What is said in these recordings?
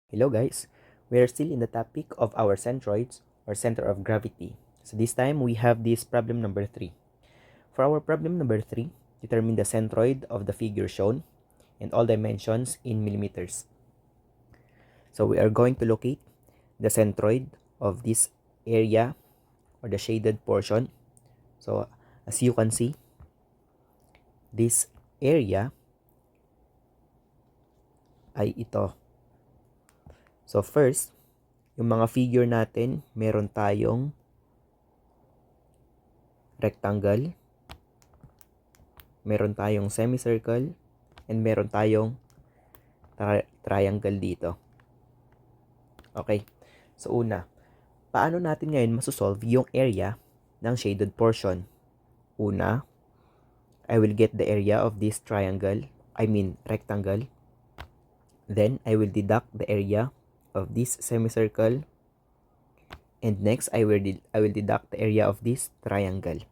Hello guys, we are still in the topic of our centroids or center of gravity. So this time we have this problem number 3. For our problem number 3, determine the centroid of the figure shown and all dimensions in millimeters. So we are going to locate the centroid of this area or the shaded portion. So as you can see, this area ay ito. So first, yung mga figure natin, meron tayong rectangle, meron tayong semicircle, and meron tayong triangle dito. Okay, so una, paano natin ngayon masosolve yung area ng shaded portion? Una, I will get the area of this rectangle. Then, I will deduct the area of this semicircle. And next, I will deduct the area of this triangle.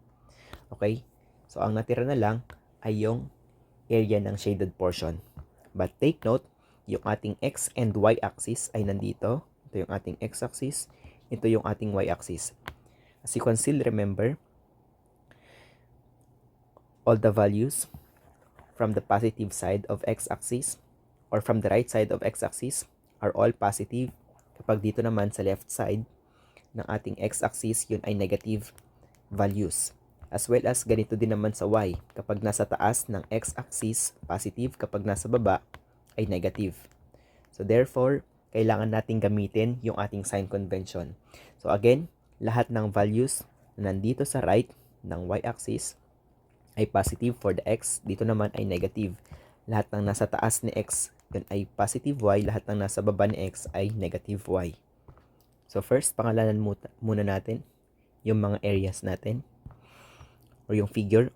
Okay, so ang natira na lang ay yung area ng shaded portion. But take note, yung ating x and y axis ay nandito. Ito yung ating x axis, ito yung ating y axis. As you can still remember, all the values from the positive side of x axis or from the right side of x axis are all positive. Kapag dito naman sa left side ng ating x axis, yun ay negative values. As well as ganito din naman sa y. Kapag nasa taas ng x-axis, positive. Kapag nasa baba, ay negative. So therefore, kailangan nating gamitin yung ating sign convention. So again, lahat ng values na nandito sa right ng y-axis ay positive for the x. Dito naman ay negative. Lahat ng nasa taas ni x, yun ay positive y. Lahat ng nasa baba ni x ay negative y. So first, pangalanan muna natin yung mga areas natin or yung figure.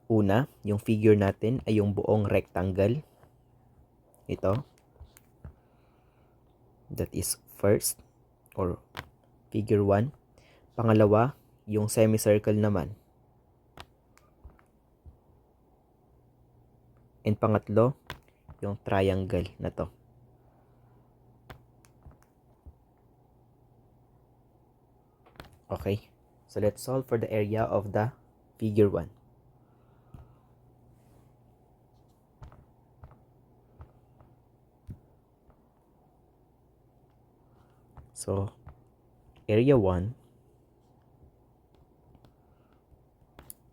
Una, yung figure natin ay yung buong rectangle. Ito. That is first or figure 1. Pangalawa, yung semicircle naman. And pangatlo, yung triangle na to. Okay. So let's solve for the area of the figure 1. So, area 1,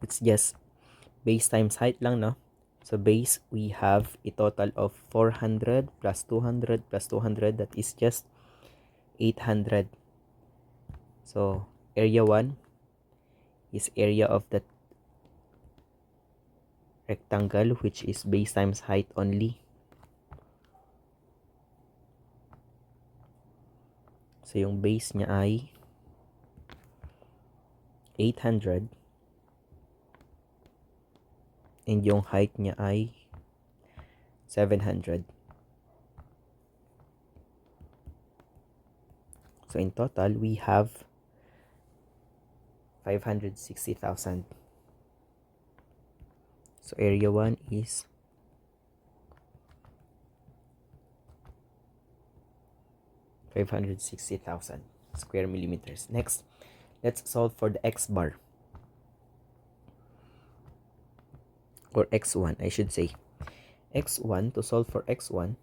it's just base times height lang, no? So, base, we have a total of 400 plus 200 plus 200. That is just 800. So, area 1 is area of the rectangle, which is base times height only. So, yung base niya ay 800. And yung height niya ay 700. So, in total, we have 560,000. So, area 1 is 560,000 square millimeters. Next, let's solve for the x bar. Or x1, I should say. x1, to solve for x1,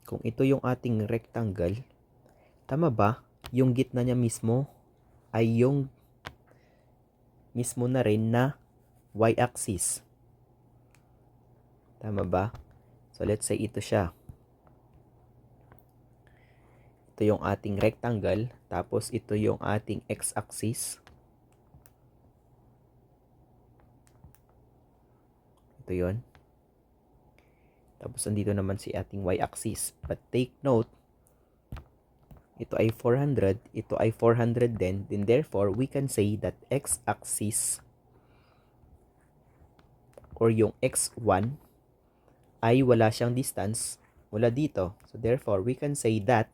kung ito yung ating rectangle, tama ba? Yung gitna niya mismo ay yung mismo na rin na y-axis. Tama ba? So, let's say ito siya. Ito yung ating rectangle, tapos ito yung ating x-axis. Ito yun. Tapos andito naman si ating y-axis. But take note, ito ay 400, ito ay 400 din. Then therefore, we can say that x-axis or yung x1 ay wala siyang distance mula dito. So therefore, we can say that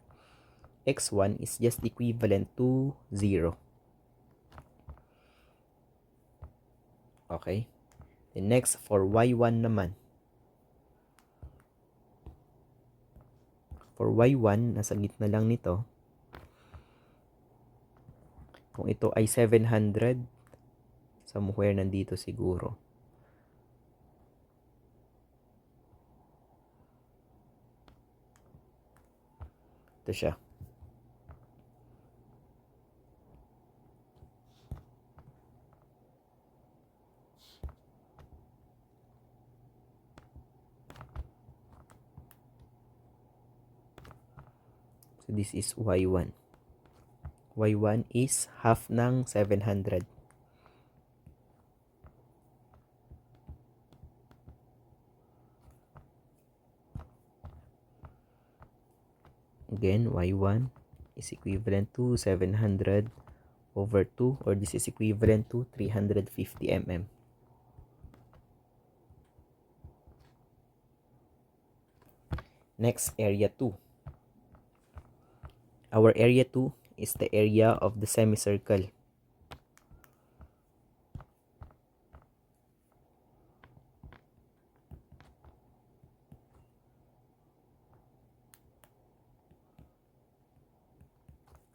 x1 is just equivalent to 0. Okay? Then next, for y1 naman. For y1, nasa gitna lang nito. Kung ito ay 700, somewhere nandito siguro. Ito siya. So this is y1. y1 is half ng 700. Again, y1 is equivalent to 700 over 2, or this is equivalent to 350 mm. Next, area 2. Our area 2 is the area of the semicircle.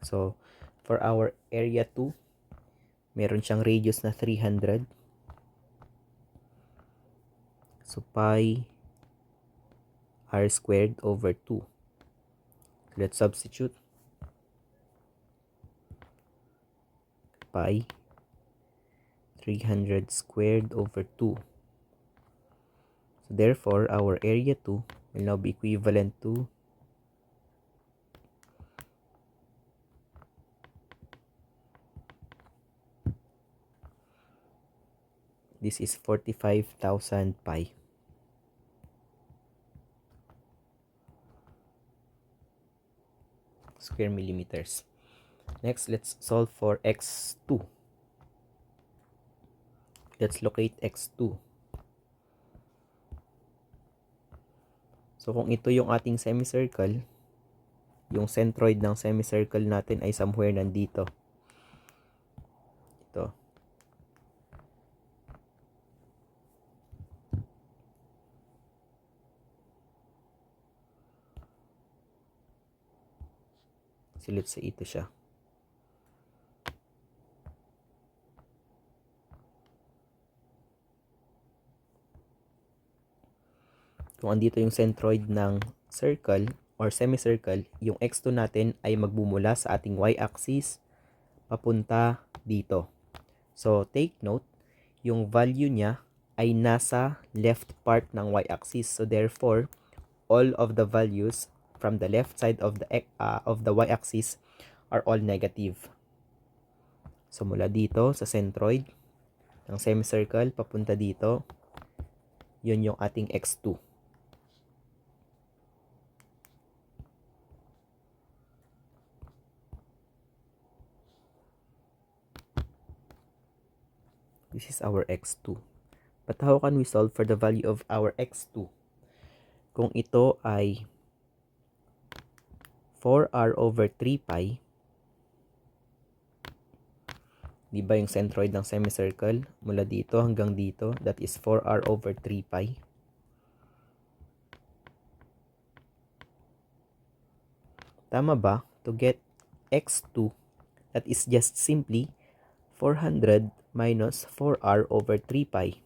So, for our area 2, meron siyang radius na 300. So, pi r squared over 2. So, let's substitute. Pi 300 squared over 2. So, therefore, our area 2 will now be equivalent to this is 45,000 pi. Square millimeters. Next, let's solve for x2. Let's locate x2. So, kung ito yung ating semicircle, yung centroid ng semicircle natin ay somewhere nandito. Ito. So, let's say ito siya. Kung andito yung centroid ng circle or semicircle, yung x2 natin ay magbumula sa ating y-axis papunta dito. So, take note, yung value niya ay nasa left part ng y-axis. So, therefore, all of the values from the left side of the y-axis are all negative. So, mula dito sa centroid ng semicircle papunta dito, yun yung ating x2. This is our x2. But how can we solve for the value of our x2? Kung ito ay 4r over 3 pi, di ba yung centroid ng semicircle mula dito hanggang dito, that is 4r over 3 pi. Tama ba? To get x2, that is just simply 400 minus 4r over 3 pi.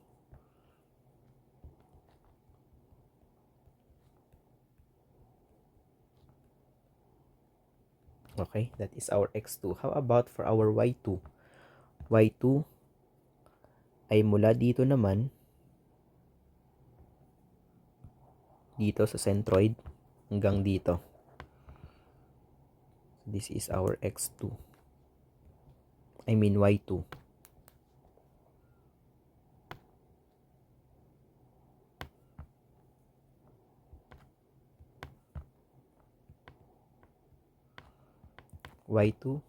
Okay, that is our x2. How about for our y2? y2 ay mula dito naman, dito sa centroid, hanggang dito. This is our x2. I mean y2. y2.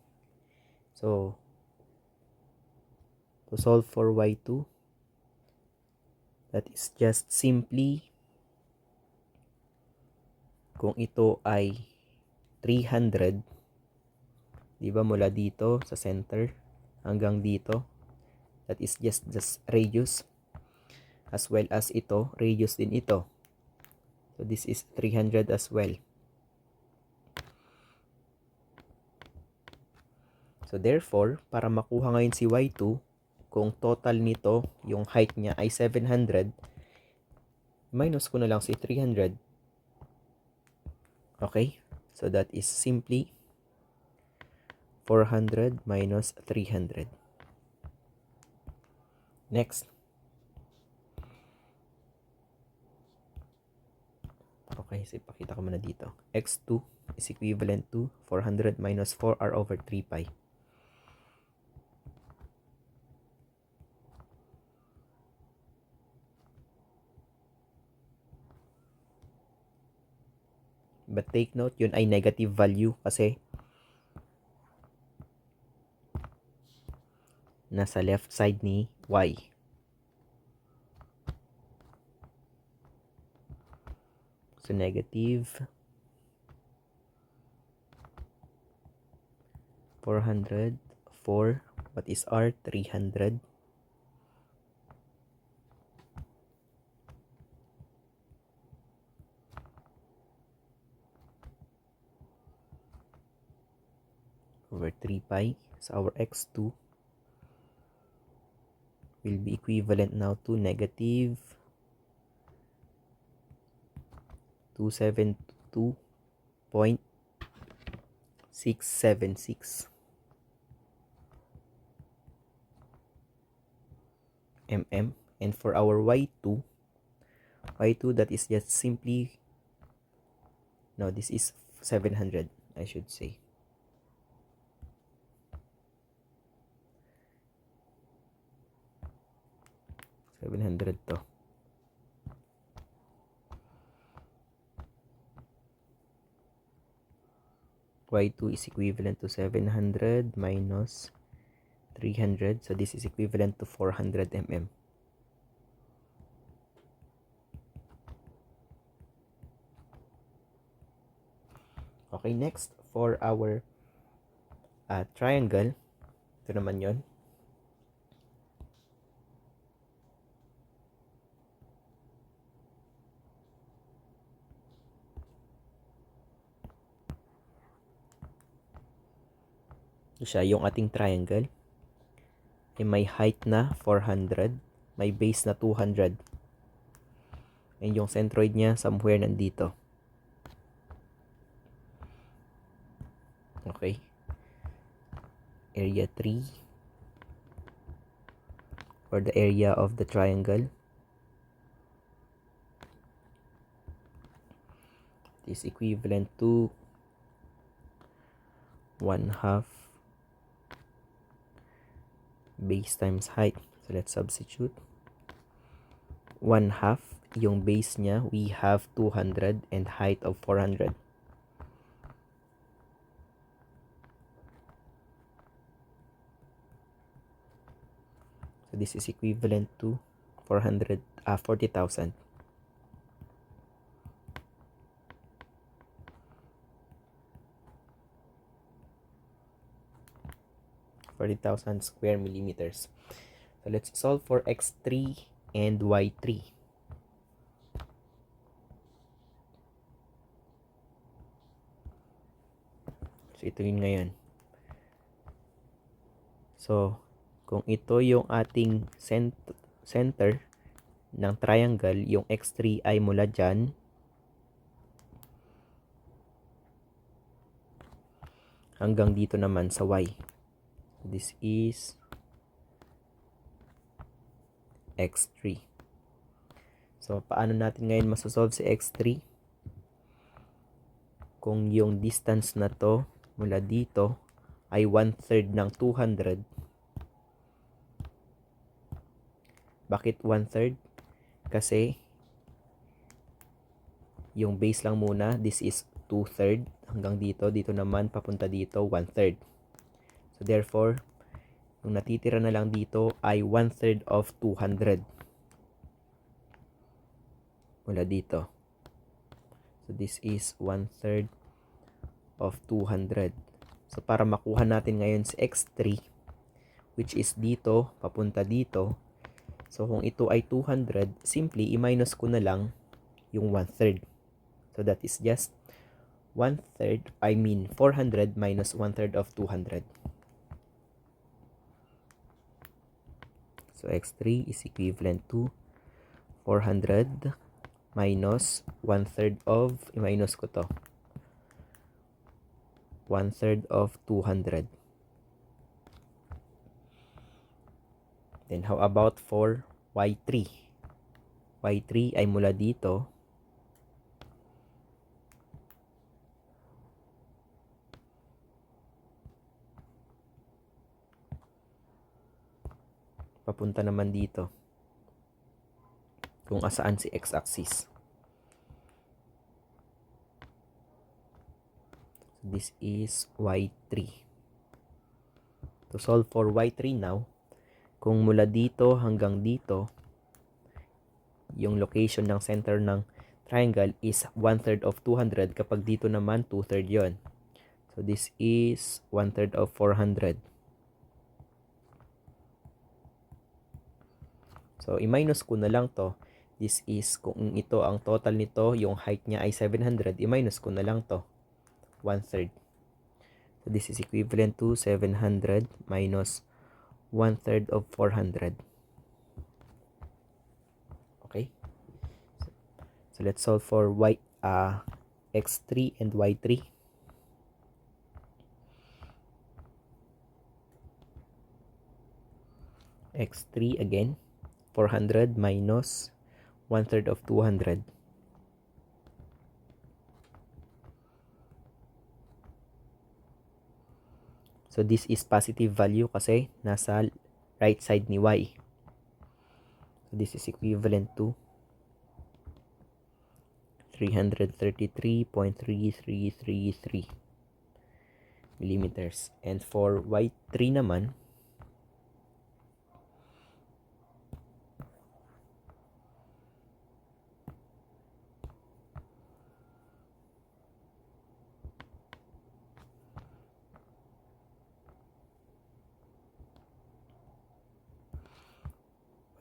So, to solve for y2, that is just simply, kung ito ay 300, di ba mula dito sa center hanggang dito, that is just radius, as well as ito, radius din ito. So, this is 300 as well. So therefore, para makuha ngayon si y2, kung total nito, yung height niya ay 700, minus ko na lang si 300. Okay? So that is simply 400 minus 300. Next. Okay, so ipakita ko muna dito. x2 is equivalent to 400 minus 4r over 3 pi. But take note, yun ay negative value kasi nasa left side ni y. So negative 400, 4, what is r? 300. Over 3 pi. So our x2 will be equivalent now to negative 272.676 mm. And for our y2 that is just simply, no, this is 700, I should say. $700 to. y2 is equivalent to 700 minus 300. So this is equivalent to 400 mm. Okay, next for our triangle. Ito naman yon. Siya yung ating triangle. May height na 400, may base na 200. And yung centroid niya somewhere nandito. Okay. Area 3 or the area of the triangle is equivalent to 1/2 base times height. So let's substitute. 1/2, yung base niya, we have 200 and height of 400. So this is equivalent to 40,000. 40,000 square millimeters. So let's solve for x3 and y3. So ito yun ngayon. So kung ito yung ating center ng triangle, yung x3 ay mula dyan hanggang dito naman sa y. This is x3. So paano natin ngayon masosolve si x3? Kung yung distance na to mula dito ay 1/3 ng 200. Bakit 1/3? Kasi yung base lang muna, this is 2/3 hanggang dito. Dito naman papunta dito 1/3. So therefore, yung natitira na lang dito ay 1/3 of 200 mula dito. So this is 1/3 of 200. So para makuha natin ngayon si x3, which is dito papunta dito, so kung ito ay 200, simply i-minus ko na lang yung 1/3. So that is just 400 minus 1/3 of 200. So x3 is equivalent to 400 minus 1/3 of, i-minus ko to, 1/3 of 200. Then how about for y3? Y3 ay mula dito papunta naman dito kung asaan si x-axis. This is y3. To solve for y3 now, kung mula dito hanggang dito, yung location ng center ng triangle is 1/3 of 200, kapag dito naman 2/3 yon. So this is 1/3 of 400. So i-minus ko na lang to. This is, kung ito ang total nito, yung height niya ay 700, i-minus ko na lang to, 1/3. So this is equivalent to 700 minus 1/3 of 400. Okay? So let's solve for x3 and y3. x3 again, 400 minus 1/3 of 200. So this is positive value kasi nasa right side ni y. So this is equivalent to 333.3333 millimeters. And for y3 naman,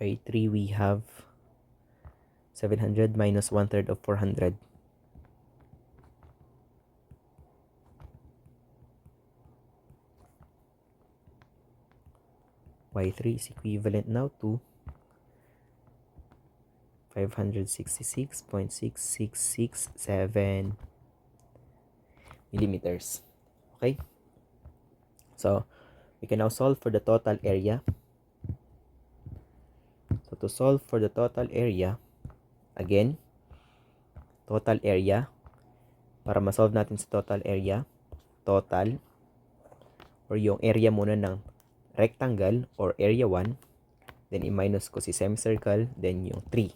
y3 we have 700 minus 1/3 of 400. y3 is equivalent now to 566.6667 millimeters. Okay? So, we can now solve for the total area. So, to solve for the total area, again, total area, para ma-solve natin sa total area, total, or yung area muna ng rectangle or area 1, then i-minus ko si semicircle, then yung 3.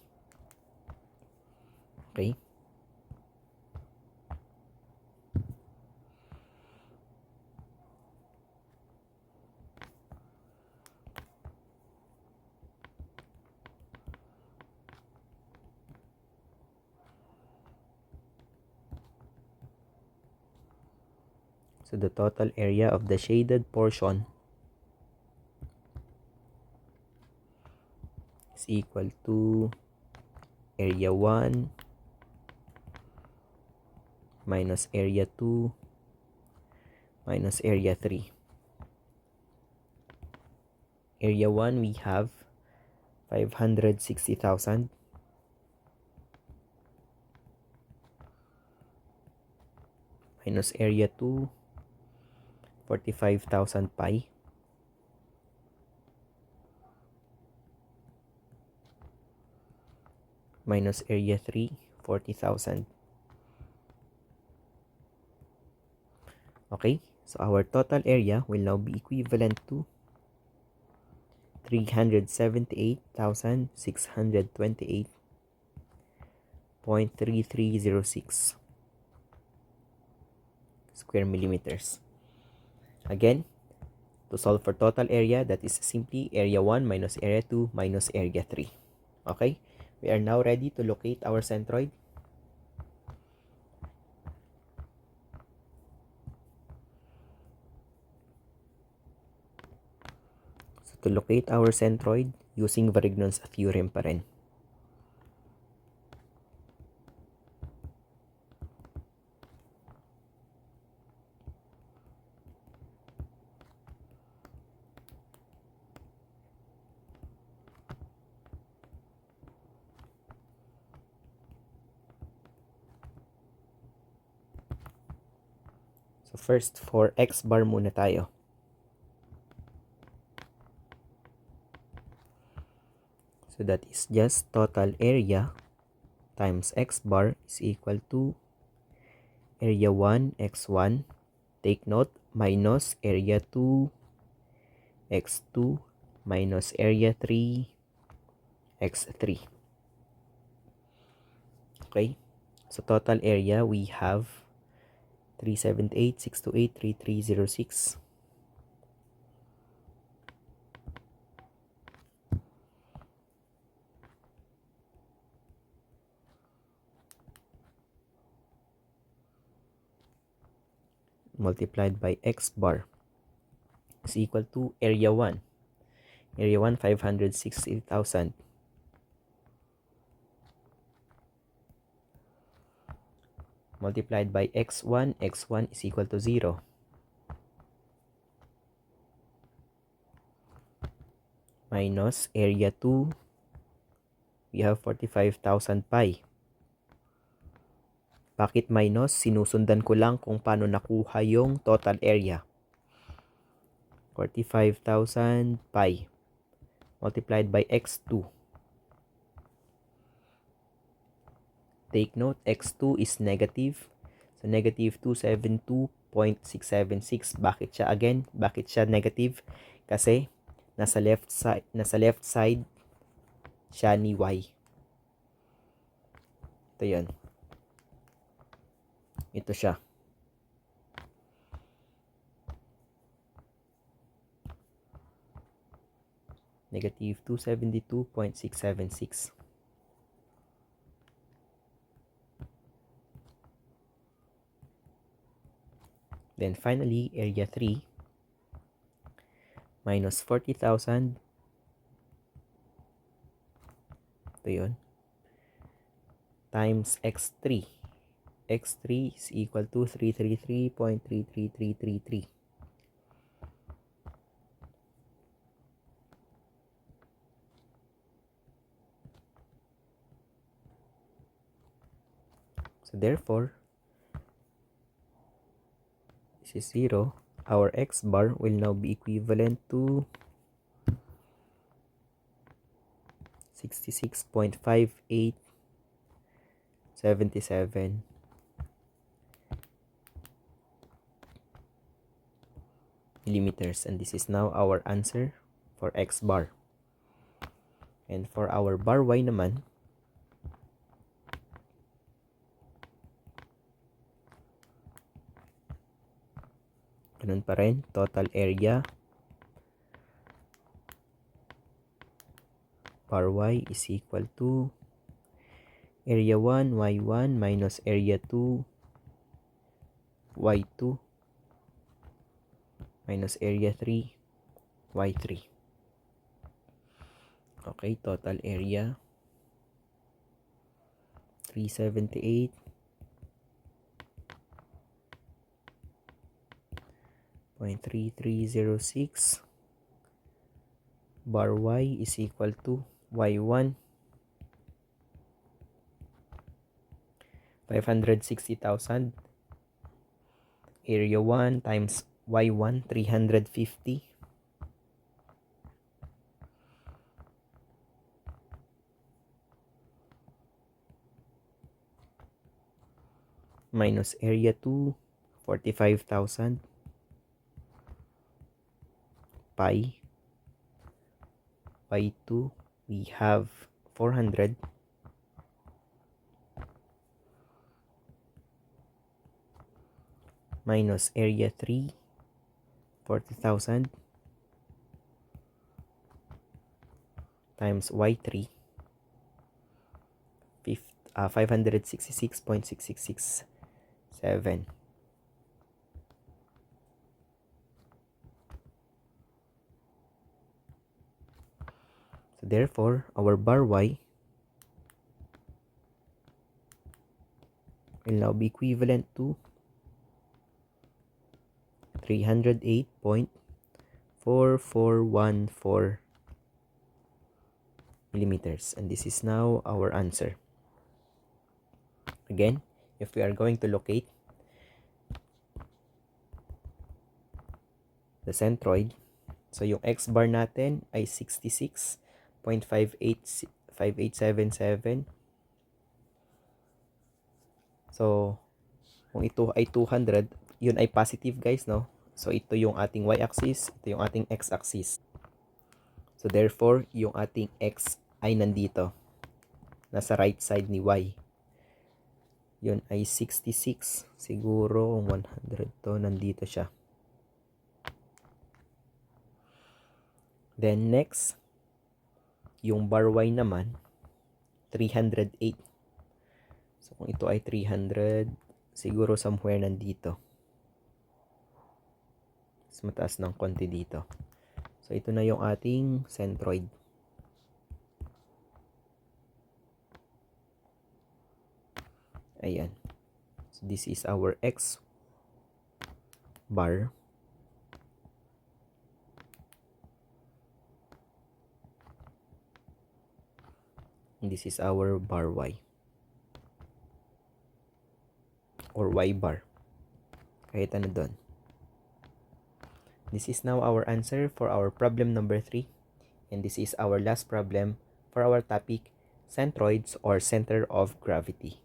Okay? So the total area of the shaded portion is equal to area 1 minus area 2 minus area 3. Area 1 we have 560,000 minus area 2 45,000 pi minus area 3 40,000. Okay, so our total area will now be equivalent to 378,628.3306 square millimeters. Again, to solve for total area, that is simply area 1 minus area 2 minus area 3. Okay, we are now ready to locate our centroid. So to locate our centroid, using Varignon's theorem pa rin. So first, for x bar muna tayo. So that is just total area times x bar is equal to area 1 x1. Take note, minus area 2 x2 minus area 3 x3. Okay, so total area we have 378, 628, 3306. Multiplied by x bar is equal to area 1. Area 1, 560,000. Multiplied by x1, x1 is equal to 0. Minus area 2, we have 45,000 pi. Bakit minus? Sinusundan ko lang kung paano nakuha yung total area. 45,000 pi multiplied by x2. Take note, x2 is negative. So negative 272.676. Bakit siya again? Bakit siya negative? Kasi nasa left side siya ni y. Ito 'yon. Ito siya. Negative 272.676. Then finally, area 3 minus 40,000. Ito yun. Times x3. x3 is equal to 333.33333. So therefore, this is 0. Our x bar will now be equivalent to 66.5877 millimeters, and this is now our answer for x bar. And for our bar y naman, ganun pa rin, total area bar y is equal to area 1 y1 minus area 2 y2 minus area 3 y3. Okay, total area 378.3306 bar y is equal to y1 560,000, area 1 times y1 350, minus area 2 45,000 pi y2 we have 400 minus area 3 40,000 times y3 566.6667. So therefore, our bar y will now be equivalent to 308.4414 millimeters, and this is now our answer. Again, if we are going to locate the centroid. So yung x bar natin ay 66.5877. So kung ito ay 200, yun ay positive guys, no? So ito yung ating y-axis, ito yung ating x-axis. So therefore, yung ating x ay nandito. Nasa right side ni y. Yun ay 66. Siguro 100 to, nandito siya. Then next, yung bar y naman, 308. So kung ito ay 300, siguro somewhere nandito. Mas mataas ng konti dito. So ito na yung ating centroid. Ayan. So this is our x bar. And this is our bar y. Or y bar. Kahit ano doon. This is now our answer for our problem number 3. And this is our last problem for our topic, centroids or center of gravity.